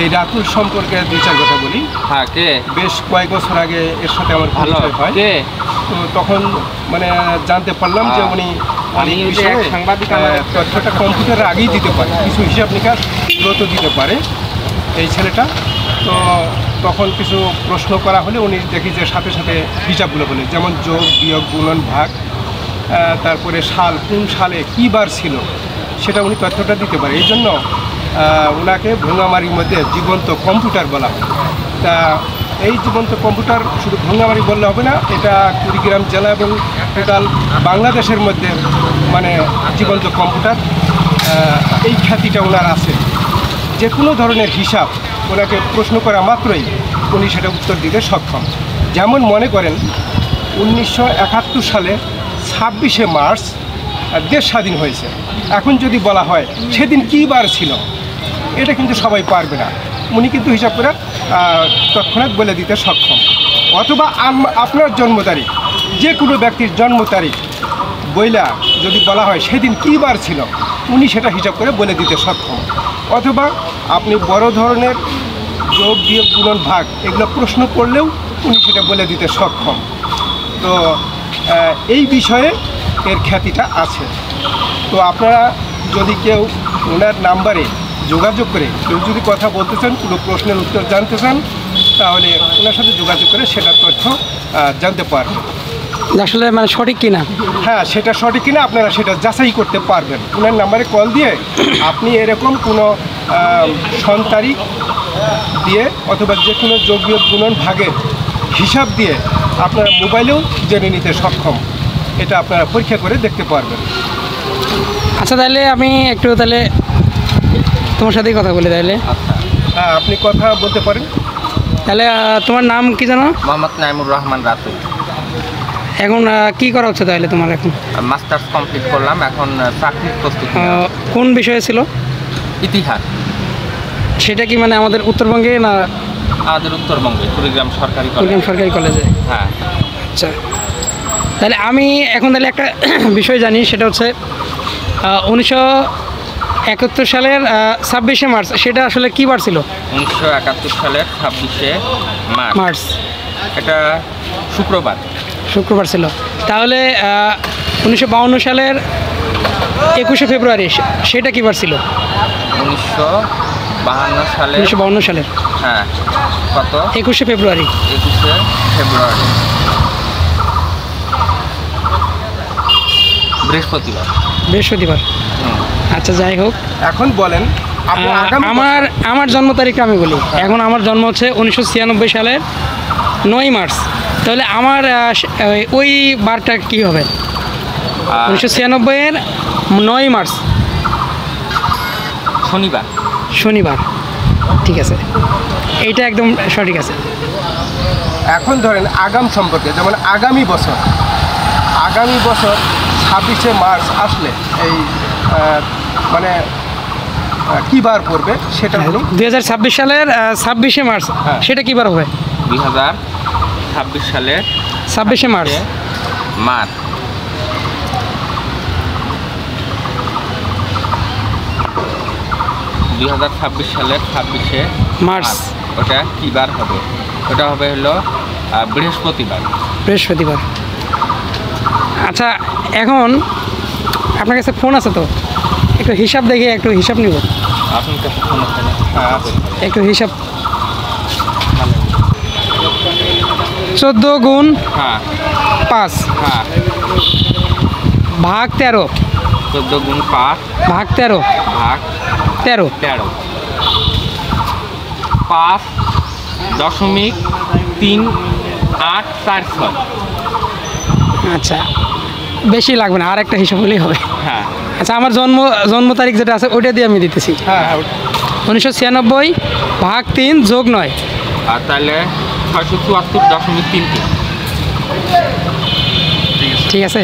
এই রাতুল সম্পর্কে 2-4 কথা বলি। হ্যাঁ, কে? বেশ কয়েক বছর আগে এর সাথে আমার ভালো পরিচয় হয়। কে? তো তখন মানে জানতে পারলাম যে উনি আমি সাংবাদিক তথ্যটা কম্পিউটারের আগেই দিতে পারে, কিছু হিসাব নিকাশ দ্রুত দিতে পারে এই ছেলেটা। তো তখন কিছু প্রশ্ন করা হলে উনি দেখি যে সাথে সাথে হিসাবগুলো বলে, যেমন যোগ, বিয়োগ, গুণন, ভাগ, তারপরে সাল, কোন সালে কী বার ছিল সেটা উনি তথ্যটা দিতে পারে। এই জন্য ওনাকে ভোঙ্গামারির মধ্যে জীবন্ত কম্পিউটার বলা হয়। তা এই জীবন্ত কম্পিউটার শুধু ভোঙ্গামারি বললে হবে না, এটা কুড়িগ্রাম জেলা এবং টোটাল বাংলাদেশের মধ্যে মানে জীবন্ত কম্পিউটার, এই খ্যাতিটা ওনার আছে। যে কোনো ধরনের হিসাব ওনাকে প্রশ্ন করা মাত্রই উনি সেটা উত্তর দিতে সক্ষম। যেমন মনে করেন 1971 সালে 26শে মার্চ দেশ স্বাধীন হয়েছে। এখন যদি বলা হয় সেদিন কী বার ছিল, এটা কিন্তু সবাই পারবে না। উনি কিন্তু হিসাব করে তৎক্ষণাৎ বলে দিতে সক্ষম। অথবা আপনার জন্ম তারিখ, যে কোনো ব্যক্তির জন্ম তারিখ বইলা যদি বলা হয় সেদিন কী বার ছিল, উনি সেটা হিসাব করে বলে দিতে সক্ষম। অথবা আপনি বড় ধরনের যোগ, বিয়োগ, গুণন, ভাগ এগুলো প্রশ্ন করলেও উনি সেটা বলে দিতে সক্ষম। তো এই বিষয়ে এর খ্যাতিটা আছে। তো আপনারা যদি কেউ ওনার নাম্বারে যোগাযোগ করে কেউ যদি কথা বলতে চান, কোনো প্রশ্নের উত্তর জানতে চান, তাহলে ওনার সাথে যোগাযোগ করে সেটার তথ্য জানতে পারবেন। আসলে মানে সঠিক কিনা? হ্যাঁ, সেটা সঠিক কিনা আপনারা সেটা যাচাই করতে পারবেন। ওনার নাম্বারে কল দিয়ে আপনি এরকম কোনো সন তারিখ দিয়ে অথবা যে কোনো যোগ, বিয়োগ, গুণন, ভাগের হিসাব দিয়ে আপনারা মোবাইলেও জেনে নিতে সক্ষম। এটা আপনারা পরীক্ষা করে দেখতে পারবেন। আচ্ছা, তাহলে আমি একটু তাহলে তোমার সাথেই কথা বলি তাহলে। হ্যাঁ, আপনি কথা বলতে পারেন। তাহলে তোমার নাম কি জানো? মোহাম্মদ নাইমুর রহমান রাতুল। এখন কি করা হচ্ছে তাহলে তোমার? এখন মাস্টার্স কমপ্লিট করলাম, এখন চাকরির প্রস্তুতি। কোন বিষয়ে ছিল? ইতিহাস। সেটা কি মানে আমাদের উত্তরবঙ্গে না? আমাদের উত্তরবঙ্গে কুড়িগ্রাম সরকারি কলেজ। কুড়িগ্রাম সরকারি কলেজে। হ্যাঁ। আচ্ছা, তাহলে আমি এখন তাহলে একটা বিষয় জানি, সেটা হচ্ছে 1971 সালের 26শে মার্চ, সেটা আসলে কী বার ছিল? 1971 সালের 26শে মার্চ, এটা শুক্রবার। শুক্রবার ছিল। তাহলে 1952 সালের 21শে ফেব্রুয়ারি, সেটা কী বার ছিল? 1952 সালের হ্যাঁ, কত? 21শে ফেব্রুয়ারি। 21শে ফেব্রুয়ারি বৃহস্পতিবার। আচ্ছা, যাই হোক, এখন বলেন আমার জন্ম তারিখটা আমি বলি। এখন আমার জন্ম হচ্ছে 1996 সালের 9 মার্চ। তাহলে আমার ওই বারটা কী হবে? 1996-এর 9 মার্চ শনিবার। ঠিক আছে, এইটা একদম সঠিক আছে। এখন ধরেন আগাম সম্পর্কে, যেমন আগামী বছর 26শে মার্চ আসলে এই মানে কী বার পড়বে সেটা হলো 2026 সালের 26শে মার্চ। সেটা কী বার হবে? 2026 সালের 26শে মার্চ। 2026 সালের 26শে মার্চ ওটা কী বার হবে? ওটা হবে হলো বৃহস্পতিবার। আচ্ছা, এখন আপনার কাছে ফোন আছে তো, একটু হিসাব দেখে একটু হিসাব নিব। আপনার কাছে ফোন আছে না? একটু হিসাব। 14 গুণ 5 ভাগ 13। 14 গুণ 5 ভাগ 13 5.3846। আচ্ছা, বেশি লাগবে না, আর একটা হিসাব হলেই হবে। হ্যাঁ। আচ্ছা, আমার জন্ম তারিখ যেটা আছে ওইটা দিয়ে আমি দিতেছি। 1996 ভাগ 3 যোগ 9। আর তাহলে 674.33। ঠিক আছে।